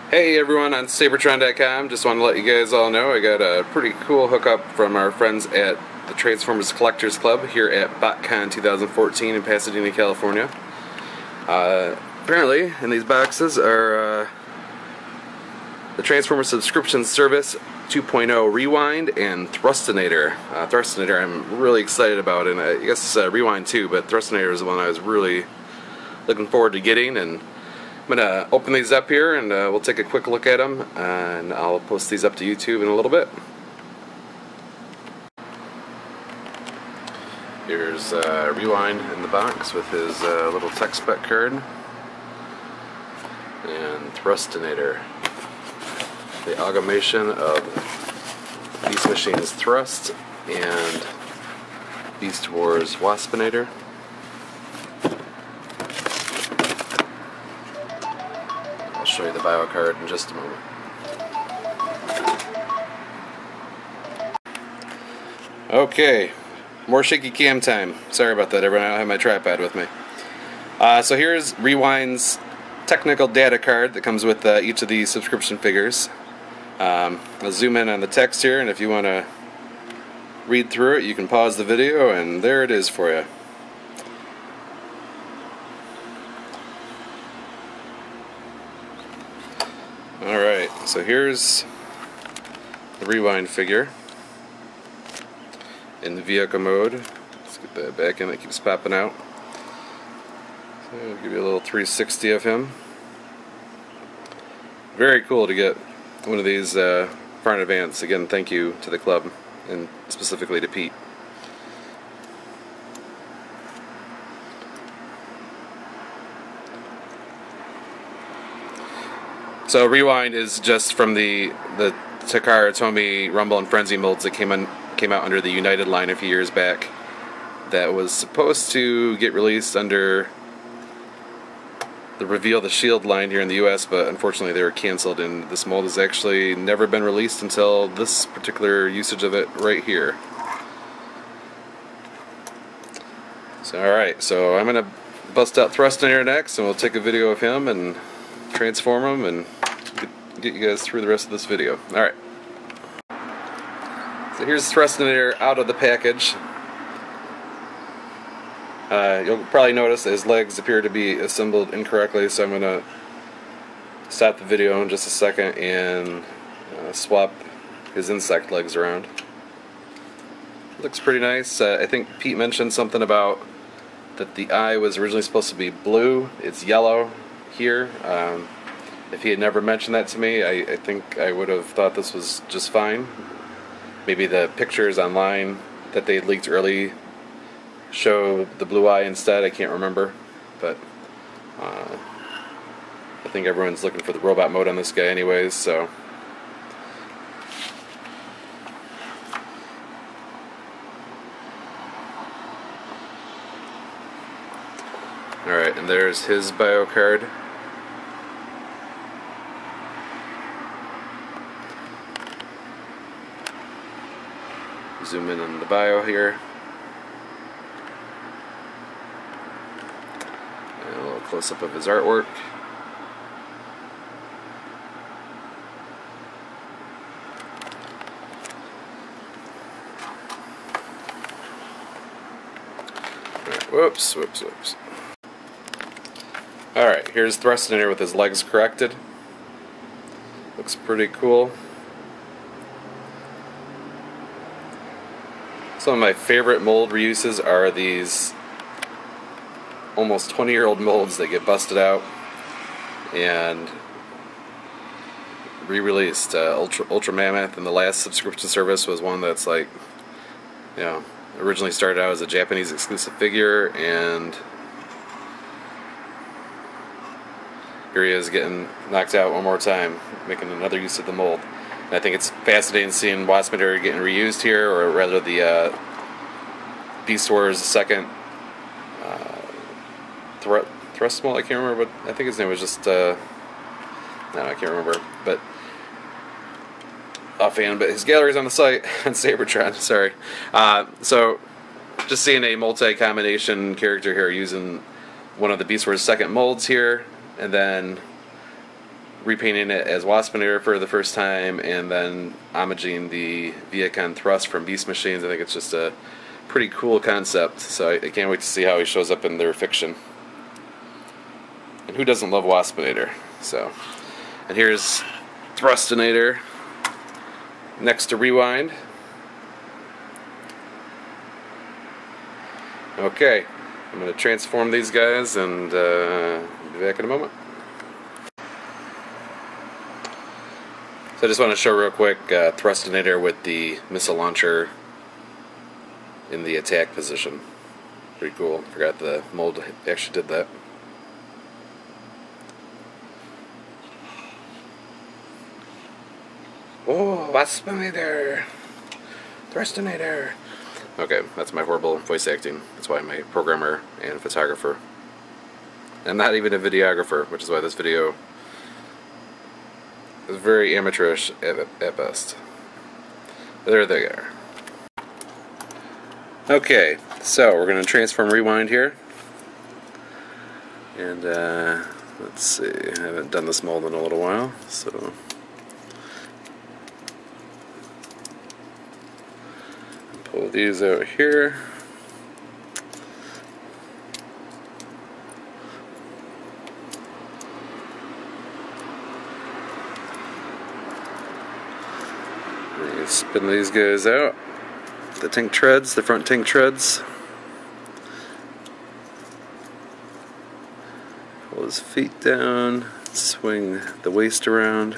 Hey everyone on Seibertron.com, just want to let you guys all know I got a pretty cool hookup from our friends at the Transformers Collectors Club here at BotCon 2014 in Pasadena, California. Apparently, in these boxes are the Transformers Subscription Service 2.0 Rewind and Thrustinator. Thrustinator I'm really excited about, and I guess Rewind too, but Thrustinator is the one I was really looking forward to getting, and I'm going to open these up here and we'll take a quick look at them, and I'll post these up to YouTube in a little bit. Here's Rewind in the box with his little tech spec card, and Thrustinator, the amalgamation of Beast Machine's Thrust and Beast Wars Waspinator. I'll show you the bio card in just a moment. Okay, more shaky cam time. Sorry about that, everyone. I don't have my tripod with me. So here's Rewind's technical data card that comes with each of these subscription figures. I'll zoom in on the text here, and if you want to read through it, you can pause the video, and there it is for you. Alright, so here's the Rewind figure in the vehicle mode. Let's get that back in, that keeps popping out. So I'll give you a little 360 of him. Very cool to get one of these far in advance. Again, thank you to the club, and specifically to Pete. So Rewind is just from the Takara Tomy Rumble and Frenzy molds that came out under the United line a few years back. That was supposed to get released under the Reveal the Shield line here in the US, but unfortunately they were canceled, and this mold has actually never been released until this particular usage of it right here. So alright, so I'm going to bust out Thrustinator next, and we'll take a video of him and transform him and get you guys through the rest of this video. Alright. So here's Thrustinator out of the package. You'll probably notice that his legs appear to be assembled incorrectly, so I'm going to stop the video in just a second and swap his insect legs around. Looks pretty nice. I think Pete mentioned something about that the eye was originally supposed to be blue. It's yellow here. If he had never mentioned that to me, I think I would have thought this was just fine. Maybe the pictures online that they had leaked early show the blue eye instead. I can't remember, but I think everyone's looking for the robot mode on this guy anyways, so alright, and there's his bio card. Zoom in on the bio here. And a little close-up of his artwork. Right, whoops. Alright, here's Thrustinator with his legs corrected. Looks pretty cool. Some of my favorite mold reuses are these almost 20-year-old molds that get busted out and re-released. Ultra Mammoth in the last subscription service was one that's like, you know, originally started out as a Japanese exclusive figure, and here he is getting knocked out one more time, making another use of the mold. And I think it's fascinating seeing Waspinator getting reused here, or rather the Beast Wars second Thrust mold. I can't remember, but I think his name was just no, I can't remember, but offhand. But his gallery's on the site on Seibertron. Sorry. So just seeing a multi-combination character here using one of the Beast Wars second molds here, and then repainting it as Waspinator for the first time, and then homaging the Viacon Thrust from Beast Machines. I think it's just a pretty cool concept, so I can't wait to see how he shows up in their fiction. And who doesn't love Waspinator? So, and here's Thrustinator next to Rewind. Okay, I'm going to transform these guys and be back in a moment. So I just want to show real quick Thrustinator with the missile launcher in the attack position. Pretty cool. Forgot the mold actually did that. Oh, Waspinator! Thrustinator! Okay, that's my horrible voice acting. That's why I'm a programmer and photographer. I'm not even a videographer, which is why this video is very amateurish at best. There they are. Okay, so we're going to transform Rewind here. And let's see, I haven't done this mold in a little while, so pull these out here. You spin these guys out. The tank treads, the front tank treads. Pull his feet down, swing the waist around,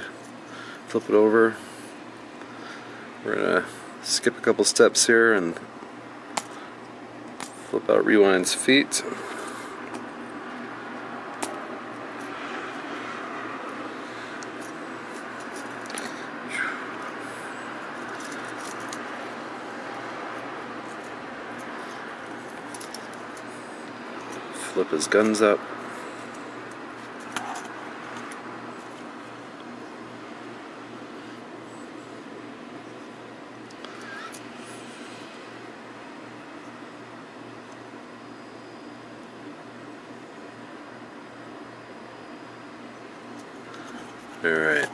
flip it over. We're gonna skip a couple steps here and flip out Rewind's feet. Flip his guns up. All right.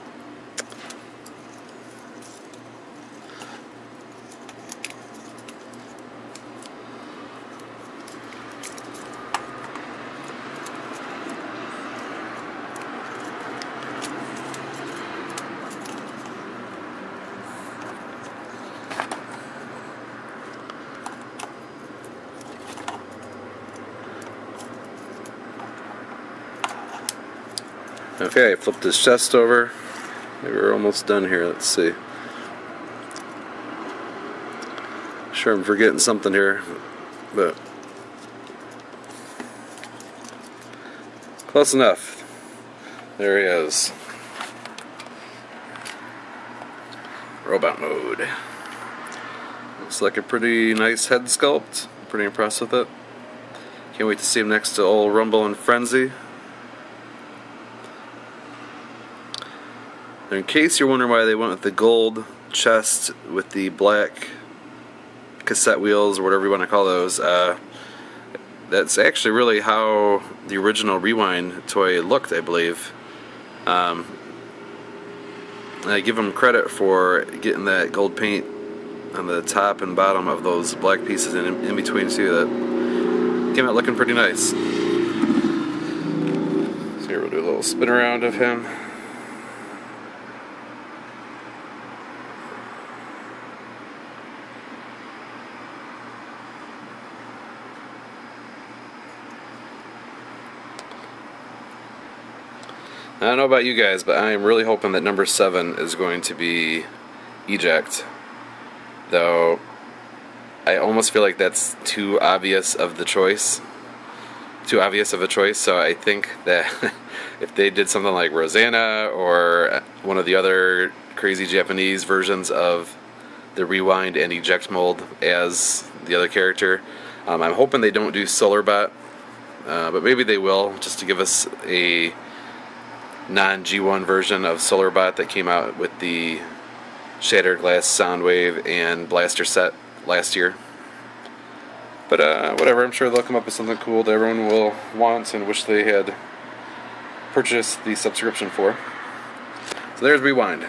Okay, I flipped his chest over. Maybe we're almost done here. Let's see. Sure, I'm forgetting something here, but close enough. There he is. Robot mode. Looks like a pretty nice head sculpt. Pretty impressed with it. Can't wait to see him next to old Rumble and Frenzy. In case you're wondering why they went with the gold chest with the black cassette wheels or whatever you want to call those, that's actually really how the original Rewind toy looked, I believe. I give them credit for getting that gold paint on the top and bottom of those black pieces and in between too. That came out looking pretty nice. So here we'll do a little spin around of him. I don't know about you guys, but I am really hoping that number 7 is going to be Eject. Though, I almost feel like that's too obvious of the choice. Too obvious of a choice, so I think that if they did something like Rosanna or one of the other crazy Japanese versions of the Rewind and Eject mold as the other character, I'm hoping they don't do Solarbot, but maybe they will, just to give us a non-G1 version of Solarbot that came out with the Shattered Glass Soundwave and Blaster set last year. But whatever, I'm sure they'll come up with something cool that everyone will want and wish they had purchased the subscription for. So there's Rewind.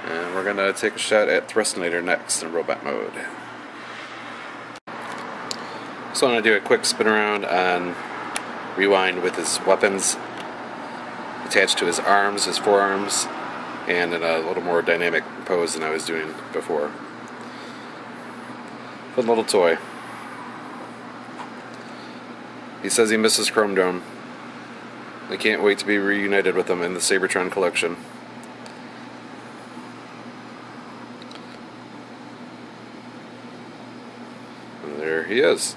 And we're going to take a shot at Thrustinator next in robot mode. So I'm going to do a quick spin around on Rewind with his weapons attached to his arms, his forearms, and in a little more dynamic pose than I was doing before. Fun little toy. He says he misses Chrome Dome. I can't wait to be reunited with him in the Seibertron collection. And there he is.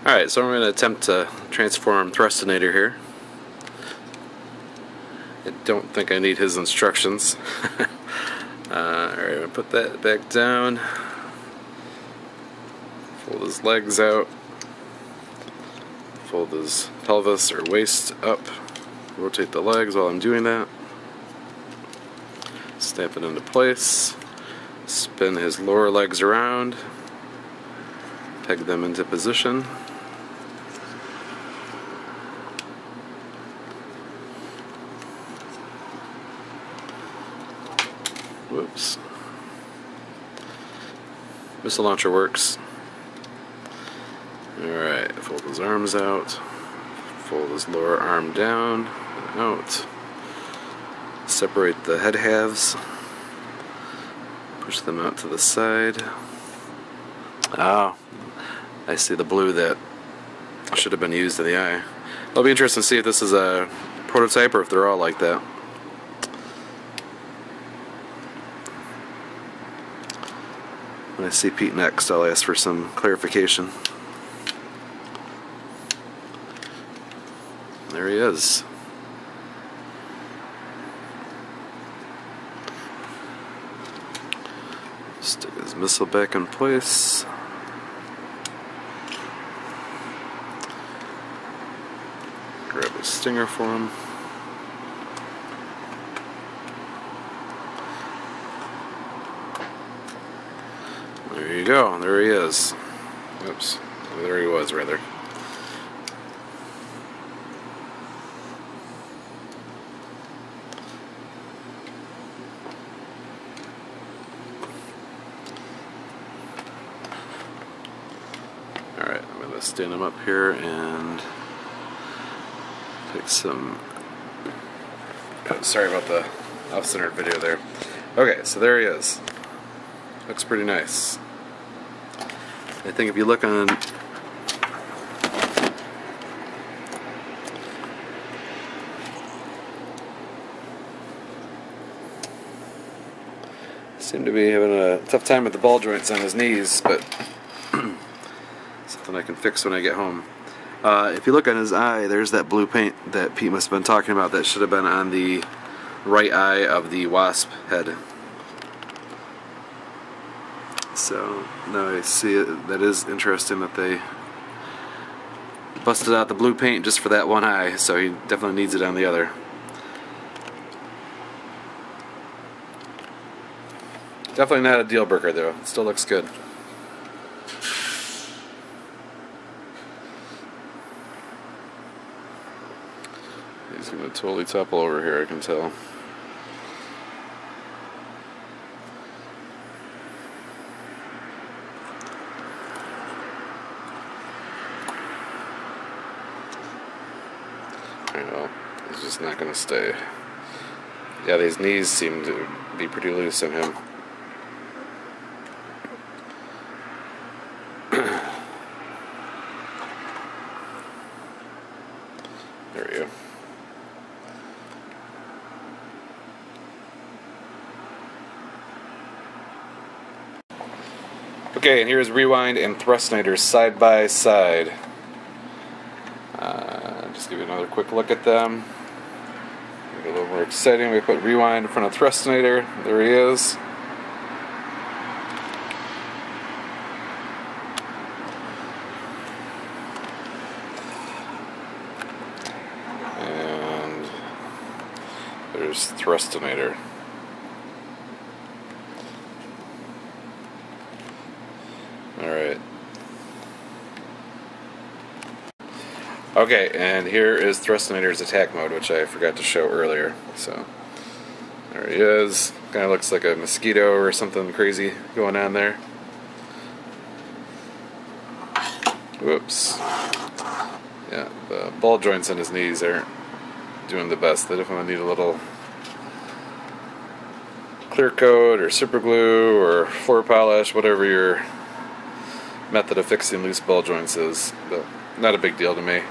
Alright, so I'm going to attempt to transform Thrustinator here. I don't think I need his instructions. Alright, I'm going to put that back down. Fold his legs out. Fold his pelvis or waist up. Rotate the legs while I'm doing that. Stamp it into place. Spin his lower legs around. Peg them into position. Whoops. Missile launcher works. Alright, fold his arms out. Fold his lower arm down and out. Separate the head halves. Push them out to the side. Oh, I see the blue that should have been used in the eye. It'll be interesting to see if this is a prototype or if they're all like that. When I see Pete next, I'll ask for some clarification. There he is. Stick his missile back in place. Grab a stinger for him. There you go, there he is. Oops, there he was, rather. Alright, I'm going to stand him up here and take some... Oh, sorry about the off-centered video there. Okay, so there he is. Looks pretty nice. I think if you look on seem to be having a tough time with the ball joints on his knees, but something I can fix when I get home. If you look on his eye, there's that blue paint that Pete must have been talking about that should have been on the right eye of the wasp head. So now I see it. That is interesting that they busted out the blue paint just for that one eye, so he definitely needs it on the other. Definitely not a deal breaker though. It still looks good. He's going to totally topple over here, I can tell. Well, he's just not going to stay. Yeah, these knees seem to be pretty loose in him. There we go. Okay, and here's Rewind and Thrustinator side by side. Just give you another quick look at them. Make it a little more exciting. We put Rewind in front of Thrustinator. There he is. And there's Thrustinator. Alright. Okay, and here is Thrustinator's attack mode, which I forgot to show earlier. So, there he is. Kind of looks like a mosquito or something crazy going on there. Whoops. Yeah, the ball joints in his knees aren't doing the best. They definitely need a little clear coat or super glue or floor polish, whatever your method of fixing loose ball joints is. But not a big deal to me.